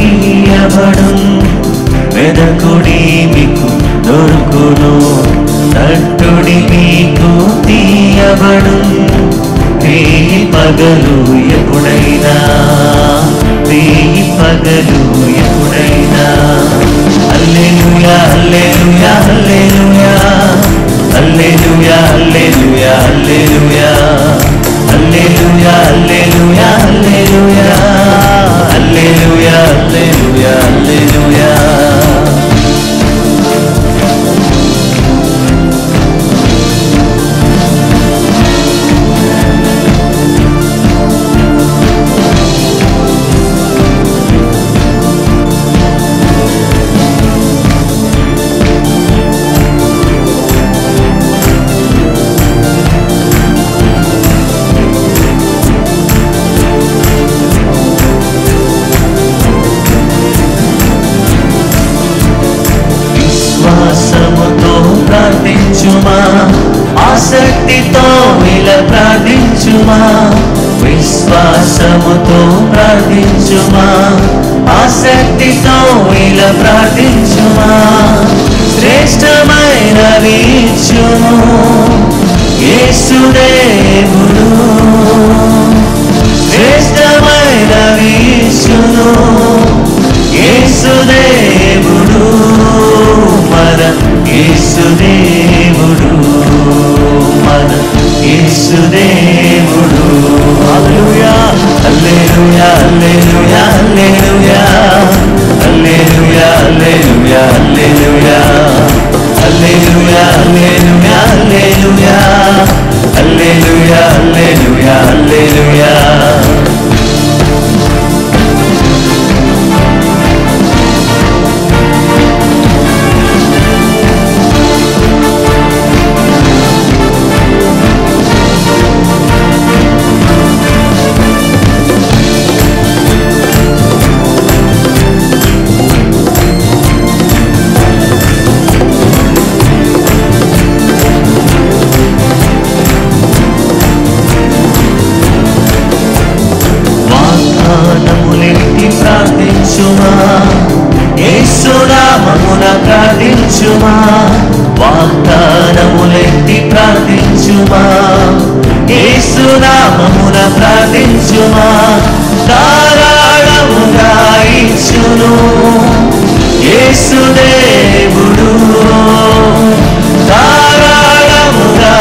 ఇయ్యబడు, వెదకుడి మీకు దొరుకును, తట్టుడి మీకు తీయబడు. వేయి పగలు ఎప్పుడైనా, వేయి పగలు ఎప్పుడైనా. హల్లెలూయా హల్లెలూయా హల్లెలూయా, హల్లెలూయా హల్లెలూయా హల్లెలూయా, హల్లెలూయా హల్లెలూయా హల్లెలూయా, హల్లెలూయా హల్లెలూయా హల్లెలూయా. విశ్వాసముతో ప్రార్థించుమా, ఆసక్తితో ఇలా ప్రార్థించుమా. విశ్వాసముతో ప్రార్థించుమా, ఆసక్తితో ఇలా ప్రార్థించుమా. శ్రేష్టమైనవి ఇచ్చును యేసు దేవుడు, శ్రేష్టమైనవి ఇచ్చును యేసు దేవుడు, మన యేసు దేవుడు, మన యేసు దేవుడు. హల్లెలూయా హల్లెలూయా హల్లెలూయా హల్లెలూయా, హల్లెలూయా హల్లెలూయా హల్లెలూయా, హల్లెలూయా హల్లెలూయా హల్లెలూయా, హల్లెలూయా హల్లెలూయా హల్లెలూయా. వాగ్దానములెత్తి ప్రార్థించుమా, యేసు నామమున ప్రార్థించుమా. వాగ్దానములెత్తి ప్రార్థించుమా, యేసు నామమున ప్రార్థించుమా. ధారాళముగా ఇచ్చును యేసు దేవుడు, ధారాళముగా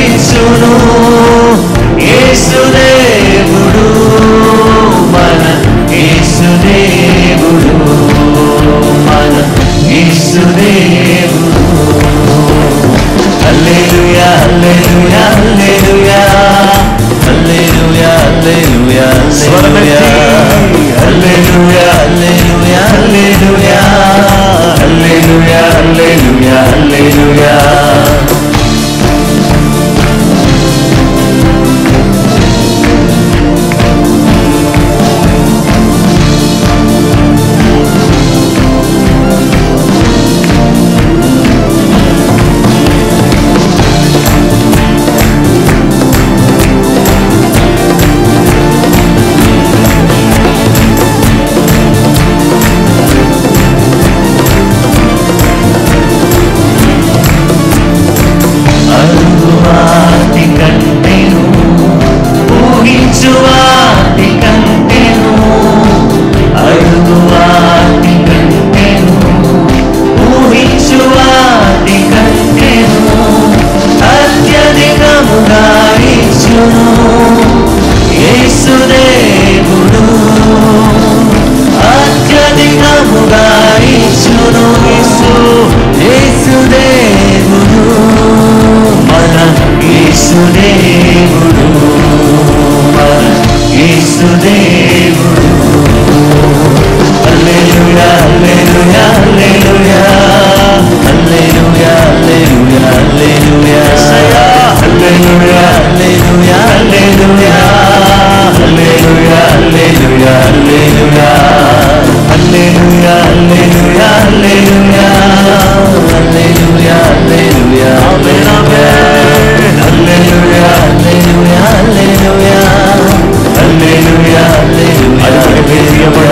ఇచ్చును యేసు దేవుడు, మన యేసు దేవుడు, మన యేసు దేవుడు. హల్లెలూయా హల్లెలూయా హల్లెలూయా, హల్లెలూయా హల్లెలూయా హల్లెలూయా, హల్లెలూయా హల్లెలూయా హల్లెలూయా, హల్లెలూయా హల్లెలూయా హల్లెలూయా. అడుగువాటి కంటేను, ఊహించువాటి కంటేను, అడుగువాటి కంటేను, ఊహించువాటి కంటేను, అత్యధికముగా ఇచ్చును యేసు దేవుడు, అత్యధికముగా ఇచ్చును యేసు దేవుడు, మన యేసు దేవుడు, మన యేసు దేవుడు. హల్లెలూయా హల్లెలూయా హల్లెలూయా, హల్లెలూయా హల్లెలూయా హల్లెలూయా, హల్లెలూయా హల్లెలూయా హల్లెలూయా, హల్లెలూయా హల్లెలూయా హల్లెలూయా, హల్లెలూయా హల్లెలూయా హల్లెలూయా, హల్లెలూయా హల్లెలూయా. ఆమేన్ ఆమేన్. హల్లెలూయా హల్లెలూయా హల్లెలూయా, హల్లెలూయా హల్లెలూయా.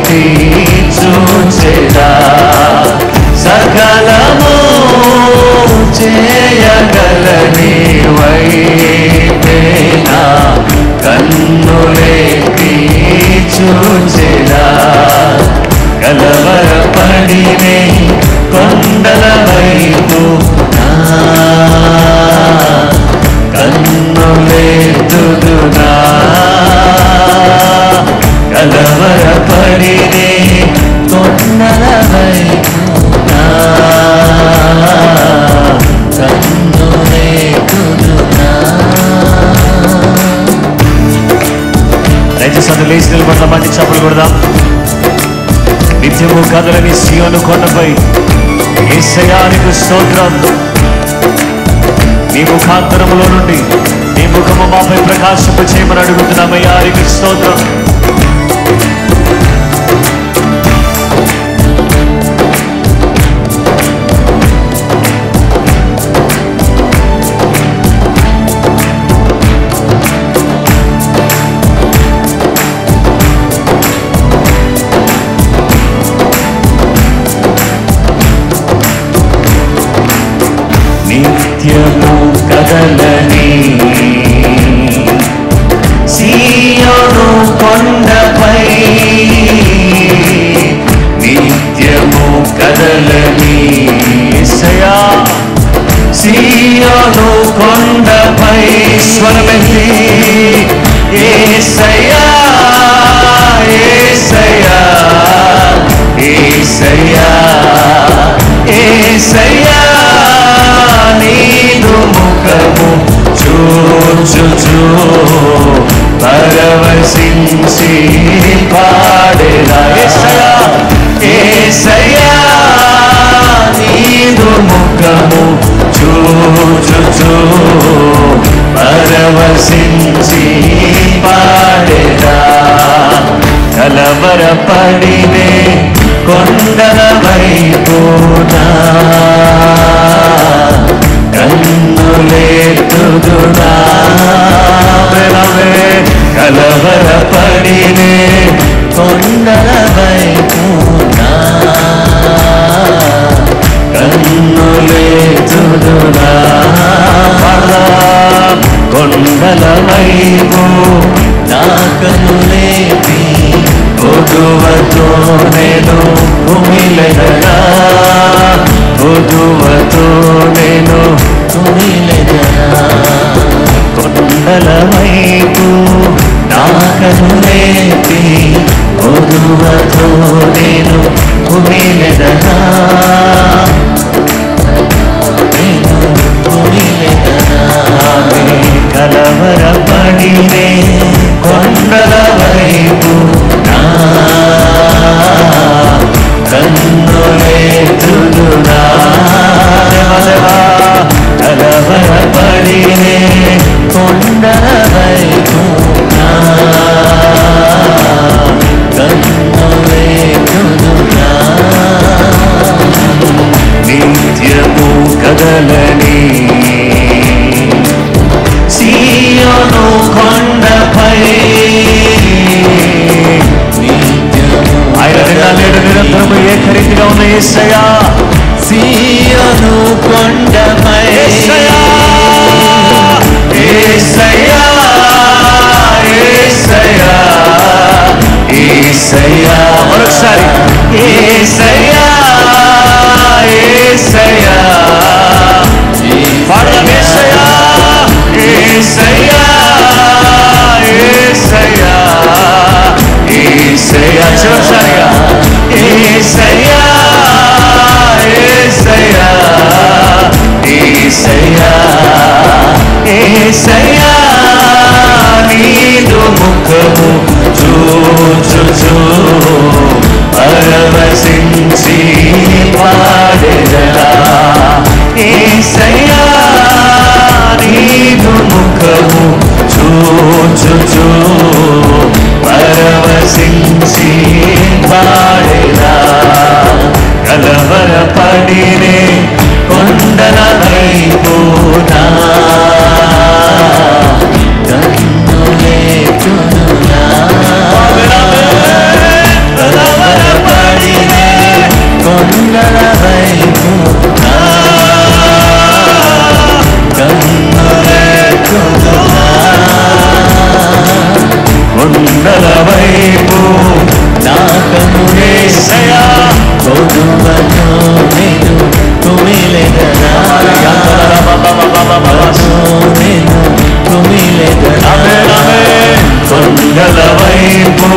చేయగలని వైపేనా కన్నులెత్తి చూచెదా కలవరపడినే కొండల వైపు కన్నులెత్తుదునా కలవరపడినే కొండల వైపు దయచేసి అతను లేచి నిలబడిన మంచి చప్పలు కొడదాం. నిత్యము కదలని సీయోను కొండపై యేసయ్యా నీకు స్తోత్రం. నీ ముఖాంతరములో నుండి నీ ముఖము మాపై ప్రకాశింప చేయమని అడుగుతున్నామయ్యా, నీకు స్తోత్రం. నిత్యము కదలని సీయోను కొండపై నిత్యము కదలని యేసయ్యా సీయోను కొండపై స్వరమెత్తి యేసయ్యా యేసయ్యా యేసయ్యా యేసయ్యా నీదు ముఖము చూచుచు పరవశించి పాడేదా యేసయ్యా యేసయ్యా నీదు ముఖము చూచుచు పరవశించి పాడేదా కలవరపడినే కొండల వైపునా కన్నులెత్తుదునా కలవరపడినే కొండల వైపునా కన్నులెత్తుదునా కొండల వైపు నా కన్నులేపి కొదువతో నేను కుమిలెదనా కొదువతో నేను కుమిలెదనా కొండల వైపు నా కన్నులేపి కొదువతో నేను కుమిలెదనా నేను కుమిలెదనా కలవరపడినే కొండల వైపు కన్నులెత్తుదునా కలవరపడినే కొండల వైపు కన్నులెత్తుదునా నిత్యము కదలని సీయోను కొండపై ఆయన నిరంతరము ఏకరీతిగా ఉన్న యేసయ్యా సీయోను కొండపై యేసయ్యా యేసయ్యా యేసయ్యా యేసయ్యా మరొకసారి యేసయ్యా యేసయ్యా పాడదాం యేసయ్యా యేసయ్యా యేసయ్యా యేసయ్యా చివరిసారిగా యేసయ్యా యేసయ్యా యేసయ్యా యేసయ్యా నీదు ముఖము చూచుచు పరవశించి పాడెదనా యేసయ్యా నీదు ముఖము చూచుచు పరవశించి పాడెదా కలవరపడినే కొండల వైపునా కన్నులెత్తుదునా కలవరపడినే కొండల వైపునా కొలువతో నేను కుమిలెదనా నేను కుమిలెదనా కొండల వైపు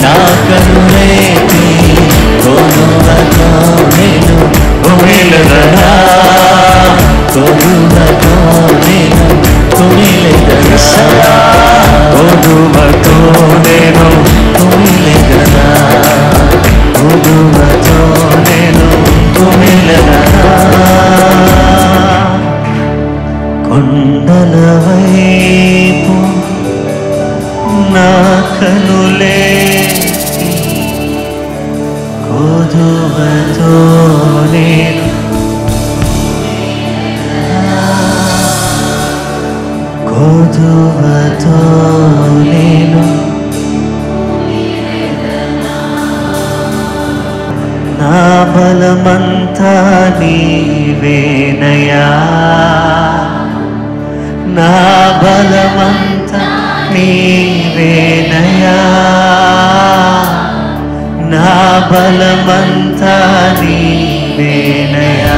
నా కనులేటి కొలువతో నేను కుమిలెదనా కొలువతో నేను కుమిలెదనా కొలువతో నేను కుమిలెదనా కొలువతో నేను కుమిలెదనా కొండల వైపు నా కనులేటి కొలువతో నేను కొలువతో నేను నా బలమంతా నీవేనయా నా బలమంతా నీవేనయా నా బలమంతా నీవేనయా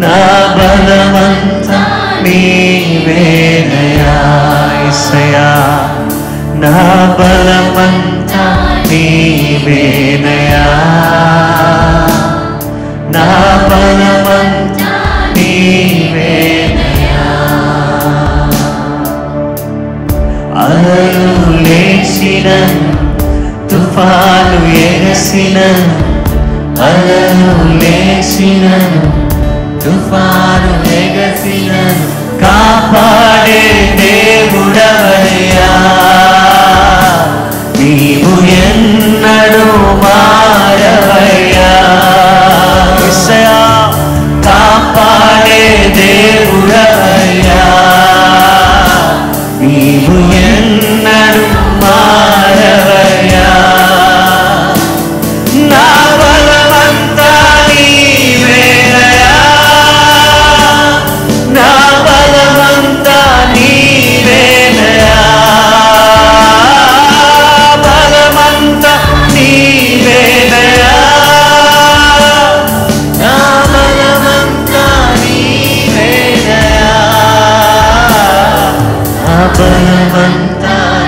నా బలమంతా నీవేనయా యేసయ్యా నా బలమంతా నీవేనయా నా బలమంతా నీవేనయా అలలు లేచిన తుఫాను ఎగసిన అలలు లేచిన తుఫాను ఎగసిన కాపాడే దేవుడవయ్యా నీవు ఎన్నడూ మారవయ్యా యేసయ్యా కాపాడే దేవుడవయ్యా నీవు ఎన్నడూ మారవయ్యా నా బలమంతా నీవేనయా నా బలమంతా నీవేనయా బలమంతా నీవేనయా నా బలమంతా నీవేనయా నా బలమంతా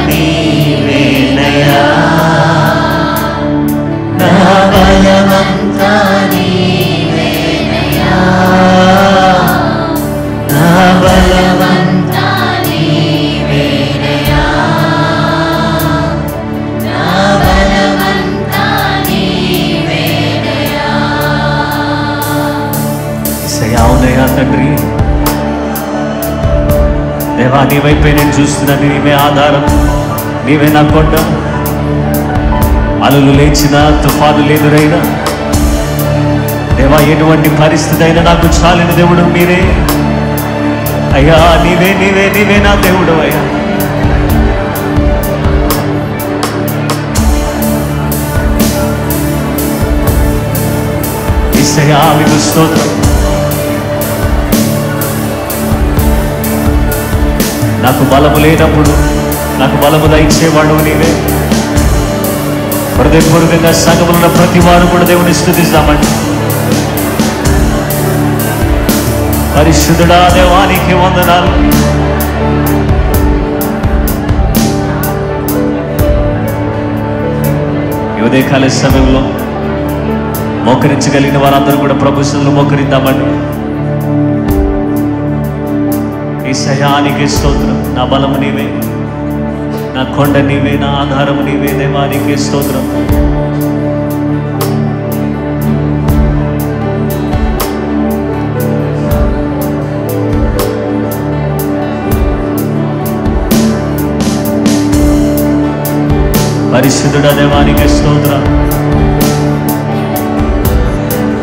నీవేనయా నా బలమంతా నీవేనయా నా బలమంతా నీవేనయా నా బలమంతా నీవేనయా యేసయ్యా అవునయ్యా తండ్రి దేవా నీ వైపే నేను చూస్తున్నాను నీవే ఆధారం నీవే నా కొండ అలలు లేచిన తుఫాను లేదురైనా దేవా ఎటువంటి పరిస్థితి అయినా నాకు చాలిన దేవుడు మీరే అయ్యా నీవే నీవే నీవే నా దేవుడు అయ్యా యేసయ్యా మీకు స్తోత్రం నాకు బలము లేనప్పుడు నాకు బలము దయచేవాడు నీవే హృదయపూర్వకంగా సంఘములున్న ప్రతి వారు కూడా దేవుని స్తుతిస్తామండి పరిశుద్ధుడా దేవానికి వందనాలు ఈ ఉదయకాల సమయంలో మోకరించగలిగిన వారందరూ కూడా ప్రభు సన్నిధిలో మోకరిద్దామండి యేసయ్యానికి స్తోత్రం నా బలము నీవే నా కొండ నీవే నా ఆధారము నీవే దేవానికి స్తోత్రం పరిశుద్ధుడ దేవానికి స్తోత్రం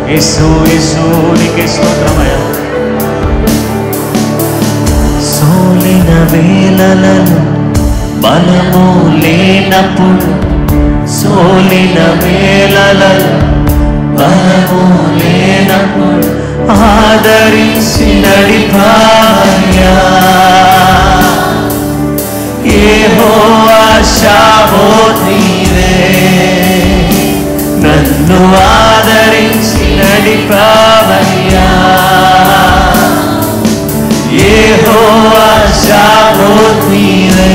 యేసు యేసు నీకే స్తోత్రమయ్యా సోలిన వేళలను బలము లేనప్పుడు సోలిన వేళలను బలము లేనప్పుడు ఆదరించి నడిపాయా యెహోవా షావోత్ నీవే నన్ను ఆదరించి నడిపావయ్యా యెహోవా షామోత్ నీవే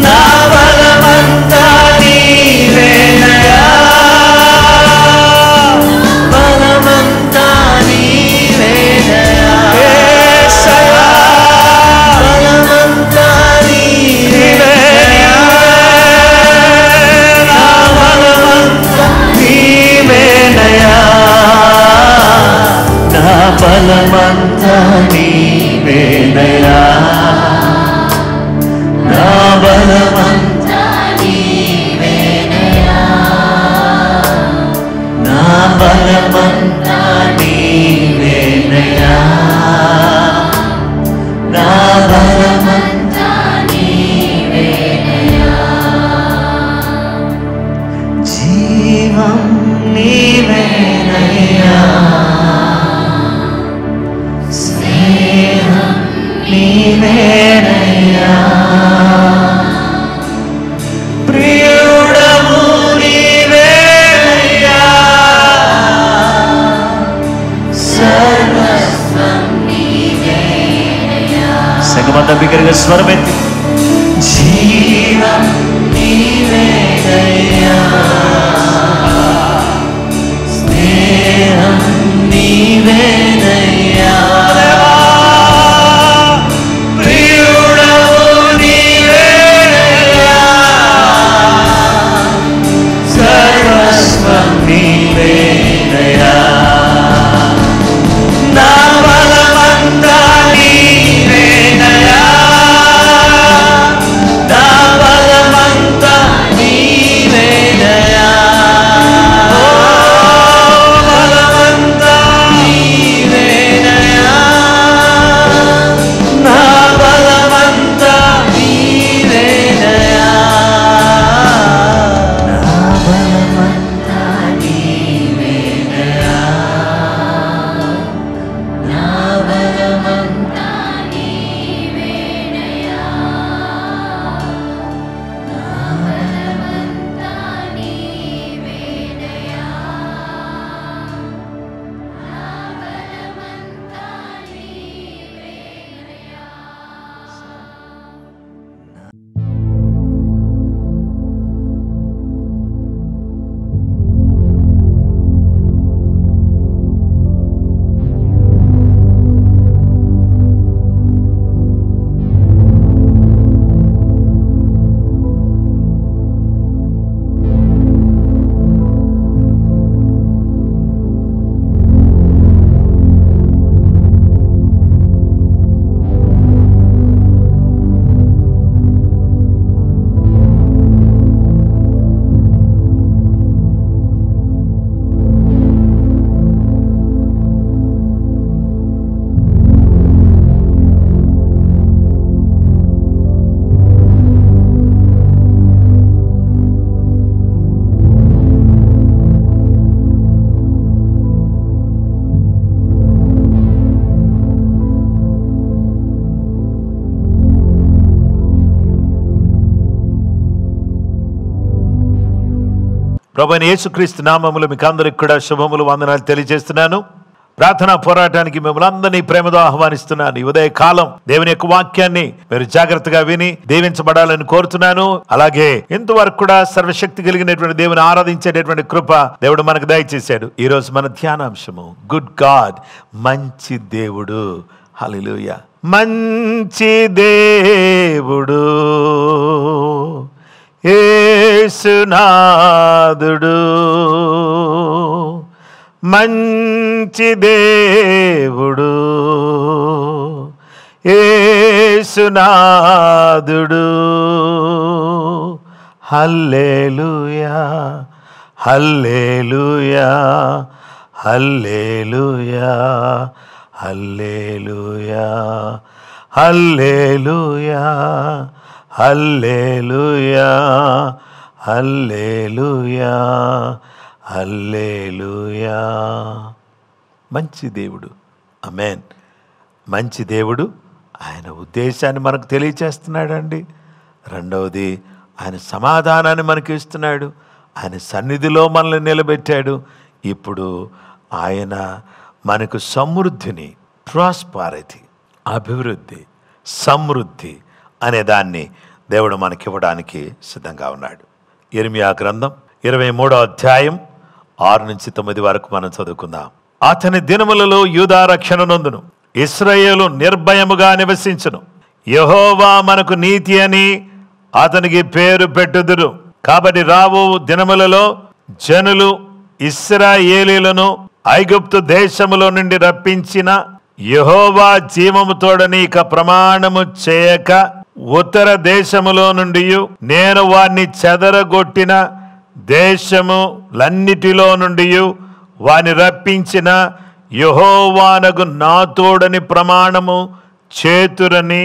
నా బలమంతా నీవేనయ్యా బలమంతా నీవేనయ్యా యేసయ్యా బలమంతా నీవేనయ్యా నా బలమంతా నీవేనయ్యా నా బలమంతా నీవేనయ్యా నా బలమంతా నీవేనయ్యా నా బలమంతా నీవేనయ్యా నా బలమంతా నీవేనయ్యా జీవం నీవేనయ్యా స్నేహం నీవేనయ్యా ప్రియుడము నీవేనయ్యా సర్వస్వం నీవేనయ్యా సగమంతా బిగ్గరగా స్వరమెత్తి జీవం నీవేనయ్యా స్నేహం నీవేనయ్యా ప్రియుడము నీవేనయ్యా సర్వస్వం నీవేనయ్యా నా బలమంతా నీవేనయ్యా నా బలమంతా నీవేనయ్యా బలమంతా నీవేనయ్యా నా బలమంతా నీవేనయ్యా నా బలమంతా నీవేనయ్యా నా బలమంతా నీవేనయ్యా నా బలమంతా నీవేనయ్యా నా బలమంతా నీవేనయ్యా. ప్రభువైన యేసుక్రీస్తు నామములో మీకు అందరికి కూడా శుభములు వందనాలు తెలియజేస్తున్నాను. ప్రార్థనా పోరాటానికి మిమ్మల్ని అందరినీ ప్రేమతో ఆహ్వానిస్తున్నాను. ఈ ఉదయ కాలం దేవుని యొక్క వాక్యాన్ని మీరు జాగ్రత్తగా విని దీవించబడాలని కోరుతున్నాను. అలాగే ఇంతవరకు కూడా సర్వశక్తి కలిగినటువంటి దేవుని ఆరాధించేటటువంటి కృప దేవుడు మనకు దయచేశాడు. ఈ రోజు మన ధ్యానాంశము గుడ్ గాడ్, మంచి దేవుడు. హల్లెలూయా. మంచి దేవుడు యేసునాథుడు, మంచి దేవుడు యేసునాథుడు. హల్లెలూయా హల్లెలూయా హల్లెలూయా హల్లెలూయా హల్లెలూయా హల్లెలూయా హల్లెలూయా హల్లెలూయా. మంచి దేవుడు. ఆమేన్. మంచి దేవుడు ఆయన ఉద్దేశాన్ని మనకు తెలియచేస్తున్నాడండి. రెండవది ఆయన సమాధానాన్ని మనకి ఇస్తున్నాడు. ఆయన సన్నిధిలో మనల్ని నిలబెట్టాడు. ఇప్పుడు ఆయన మనకు సమృద్ధిని, ప్రాస్పారిటీ, అభివృద్ధి, సమృద్ధి అనే దాన్ని దేవుడు మనకివ్వడానికి సిద్ధంగా ఉన్నాడు. యిర్మీయా గ్రంథం 23వ అధ్యాయం 6-9 వరకు మనం చదువుకుందాం. అతని దినములలో యూదా రక్షణ నొందును, ఇశ్రాయేలు నిర్భయముగా నివసించును. యెహోవా మనకు నీతి అని అతనికి పేరు పెట్టుదురు. కాబట్టి రావు దినములలో జనులు ఇశ్రాయేలీయులను ఐగుప్తు దేశములో నుండి రప్పించిన యెహోవా జీవము తోడని ఇక ప్రమాణము చేయక ఉత్తర దేశములో నుండి నేను వారిని చెదరగొట్టిన దేశములన్నిటిలో నుండి వారిని రప్పించిన యెహోవానగు నా తోడని ప్రమాణము చేతురని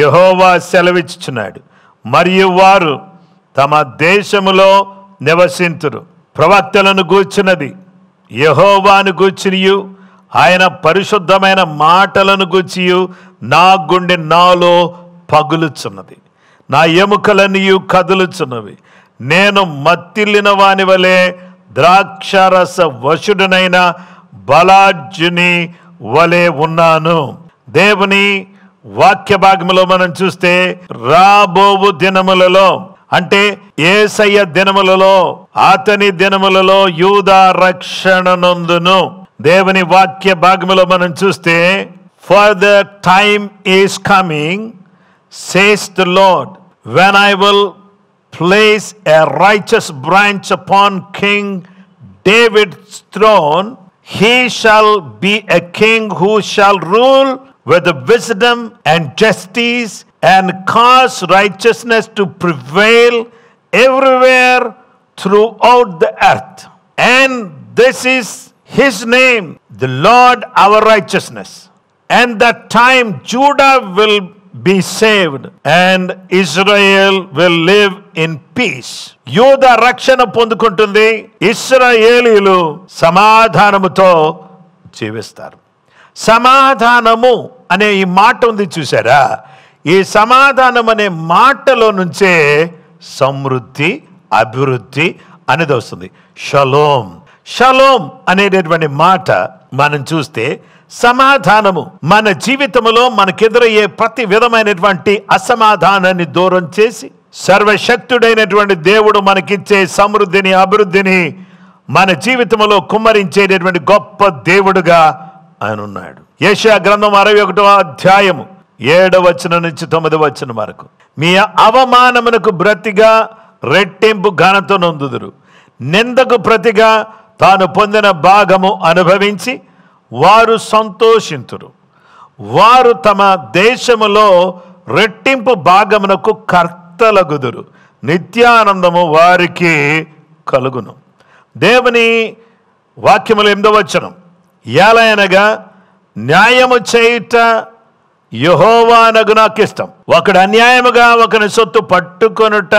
యెహోవా సెలవిచ్చుచున్నాడు. మరియు వారు తమ దేశములో నివసింతురు. ప్రవక్తలను గూర్చినది యెహోవాను గూర్చియు ఆయన పరిశుద్ధమైన మాటలను గూర్చియు నా గుండె నాలో పగులుచున్నది, నా ఎముకలనియు కదులుచున్నవి. నేను మత్తిల్లిన వాని వలె ద్రాక్షారస వశుడనైన బలార్జుని వలె ఉన్నాను. దేవుని వాక్య భాగంలో మనం చూస్తే రాబోవు దినములలో అంటే యేసయ్య దినములలో, అతని దినములలో యూదా రక్షణ నొందును. దేవుని వాక్య భాగంలో మనం చూస్తే for the time is coming says the Lord, when I will place a righteous branch upon King David's throne, he shall be a king who shall rule with wisdom and justice and cause righteousness to prevail everywhere throughout the earth. And this is his name, the Lord our righteousness. And that time Judah will be saved and Israel will live in peace. యూదా రక్షణ పొందుకుంటుంది, ఇశ్రాయేలీయులు సమాధానముతో జీవిస్తారు. సమాధానము అనే ఈ మాట ఉంది చూసారా? ఈ సమాధానం అనే మాటలో నుంచే సమృద్ధి, అభివృద్ధి అనేది వస్తుంది. షలోం, షలోం అనేటటువంటి మాట మనం చూస్తే సమాధానము మన జీవితంలో మనకెదురయ్యే ప్రతి విధమైనటువంటి అసమాధానాన్ని దూరం చేసి సర్వశక్తుడైనటువంటి దేవుడు మనకిచ్చే సమృద్ధిని, అభివృద్ధిని మన జీవితంలో కుమ్మరించేటటువంటి గొప్ప దేవుడుగా ఆయన ఉన్నాడు. యెషయా గ్రంథం 61వ అధ్యాయము 7వ వచనం నుంచి 9వ వచనం వరకు, మీ అవమానమునకు ప్రతిగా రెట్టింపు ఘనత నొందుదురు, నిందకు ప్రతిగా తాను పొందిన భాగము అనుభవించి వారు సంతోషింతురు. వారు తమ దేశములో రెట్టింపు భాగమునకు కర్తలగుదురు, నిత్యానందము వారికి కలుగును. దేవుని వాక్యములు 8వ వచనం, ఏలయనగా న్యాయము చేయుట యెహోవానగు నాకు ఇష్టం, ఒకడు అన్యాయముగా ఒకని సొత్తు పట్టుకొనుట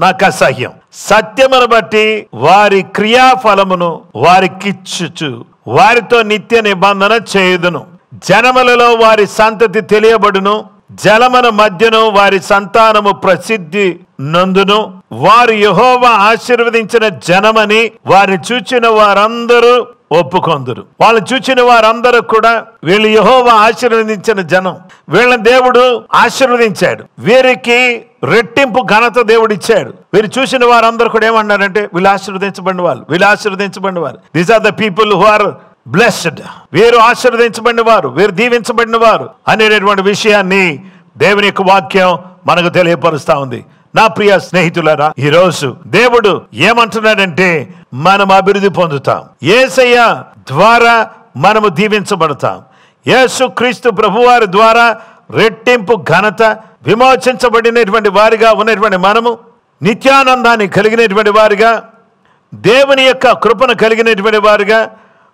నాకు అసహ్యం. సత్యమును బట్టి వారి క్రియాఫలమును వారికిచ్చుచు వారితో నిత్య నిబంధన చేయుదును. జనములలో వారి సంతతి తెలియబడును, జలముల మధ్యను వారి సంతానము ప్రసిద్ధి నందును. వారు యెహోవా ఆశీర్వదించిన జనమని వారిని చూచిన వారందరూ ఒప్పుకొందురు. వాళ్ళు చూచిన వారందరూ కూడా వీళ్ళు యెహోవా ఆశీర్వదించిన జనం, వీళ్ళని దేవుడు ఆశీర్వదించాడు, వీరికి రెట్టింపు ఘనత దేవుడు ఇచ్చాడు. వీరు చూసిన వారందరూ కూడా ఏమన్నారంటే వీళ్ళు ఆశీర్వదించబడిన వాళ్ళు, వీళ్ళు ఆశీర్వదించబడిన వారు. These are the people who are blessed. వీరు ఆశీర్వదించబడిన వారు, వీరు దీవించబడిన వారు అనేటటువంటి విషయాన్ని దేవుని యొక్క వాక్యం మనకు తెలియపరుస్తా ఉంది. నా ప్రియ స్నేహితులారా, ఈరోజు దేవుడు ఏమంటున్నాడంటే మనం అభివృద్ధి పొందుతాం, యేసయ్య ద్వారా మనము దీవించబడతాం. యేసు క్రీస్తు ప్రభువారి ద్వారా రెట్టింపు ఘనత, విమోచించబడినటువంటి వారిగా ఉన్నటువంటి మనము నిత్యానందాన్ని కలిగినటువంటి వారిగా, దేవుని యొక్క కృపను కలిగినటువంటి వారిగా,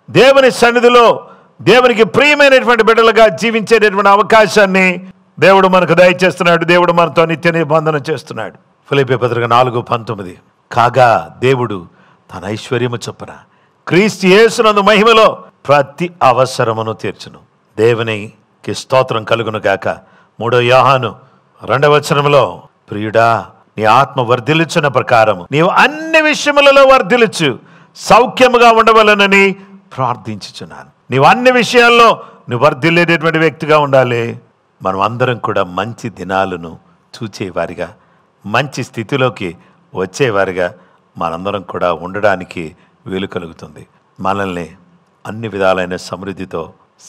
దేవుని సన్నిధిలో దేవునికి ప్రియమైనటువంటి బిడ్డలుగా జీవించేటటువంటి అవకాశాన్ని దేవుడు మనకు దయచేస్తున్నాడు. దేవుడు మనతో నిత్య నిబంధన చేస్తున్నాడు. ఫిలిప్పీ పత్రిక 4:19, కాగా దేవుడు తన ఐశ్వర్యము చొప్పున క్రీస్తు యేసునందు మహిమలో ప్రతి అవసరమును తీర్చును. దేవునికి స్తోత్రం కలుగును గాక. 3 యోహాను 2వ వచనంలో, ప్రియుడా నీ ఆత్మ వర్ధిల్లుచున్న ప్రకారం నీవు అన్ని విషయములలో వర్ధిల్లుచు సౌఖ్యముగా ఉండవలనని ప్రార్థించుచున్నాను. నీవు అన్ని విషయాల్లో నువ్వు వర్ధిల్లేటటువంటి వ్యక్తిగా ఉండాలి. మనం అందరం కూడా మంచి దినాలను చూచేవారిగా, మంచి స్థితిలోకి వచ్చేవారిగా మనందరం కూడా ఉండడానికి వీలు కలుగుతుంది. మనల్ని అన్ని విధాలైన సమృద్ధితో,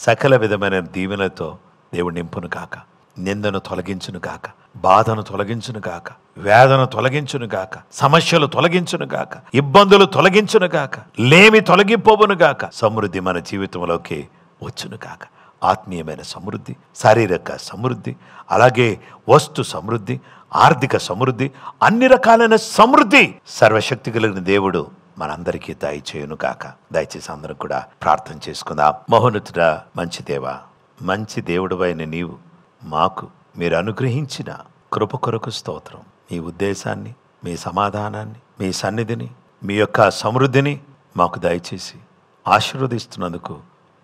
సకల విధమైన దీవెనలతో దేవుడు నింపును కాక, నిందను తొలగించును కాక, బాధను తొలగించును కాక, వేదన తొలగించును గాక, సమస్యలు తొలగించును గాక, ఇబ్బందులు తొలగించును గాక, లేమి తొలగిపోవును గాక, సమృద్ధి మన జీవితంలోకి వచ్చును గాక. ఆత్మీయమైన సమృద్ధి, శారీరక సమృద్ధి, అలాగే వస్తు సమృద్ధి, ఆర్థిక సమృద్ధి, అన్ని రకాలైన సమృద్ధి సర్వశక్తి కలిగిన దేవుడు మనందరికీ దయచేయును గాక. దయచేసి అందరం కూడా ప్రార్థన చేసుకుందాం. మహోన్నతుడా, మంచి దేవా, మంచి దేవుడువైన నీవు మాకు మీరు అనుగ్రహించిన కృప కొరకు స్తోత్రం. మీ ఉద్దేశాన్ని, మీ సమాధానాన్ని, మీ సన్నిధిని, మీ యొక్క సమృద్ధిని మాకు దయచేసి ఆశీర్వదిస్తున్నందుకు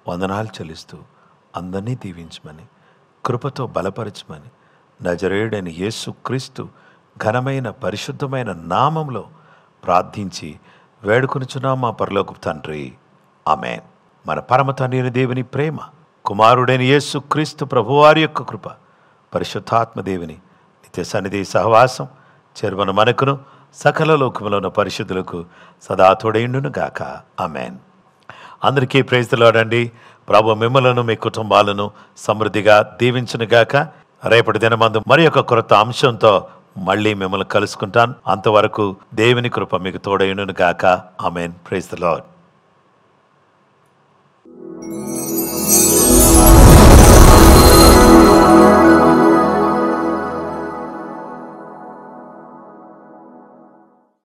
వందనాలు చెల్లిస్తూ అందరినీ దీవించమని, కృపతో బలపరచమని నజరేయుడైన యేసు క్రీస్తు ఘనమైన పరిశుద్ధమైన నామంలో ప్రార్థించి వేడుకొనుచున్నాం మా పరలోకపు తండ్రి, ఆమేన్. మన పరమ తండ్రి దేవుని ప్రేమ, కుమారుడైన యేసు క్రీస్తు ప్రభువారి యొక్క కృప, పరిశుద్ధాత్మ దేవుని నిత్య సన్నిధి సహవాసం చెరువన మనకును సకల లోకములో ఉన్న పరిశుద్ధులకు సదా తోడైండును గాక. ఆమేన్. అందరికీ ప్రైజ్ ది లార్డ్ అండి. ప్రభు మిమ్మలను, మీ కుటుంబాలను సమృద్ధిగా దీవించును గాక. రేపటి దినమందు మరి ఒక కొత్త అంశంతో మళ్ళీ మిమ్మల్ని కలుసుకుంటాను. అంతవరకు దేవుని కృప మీకు తోడైండును గాక. ఆమేన్. Praise the lord.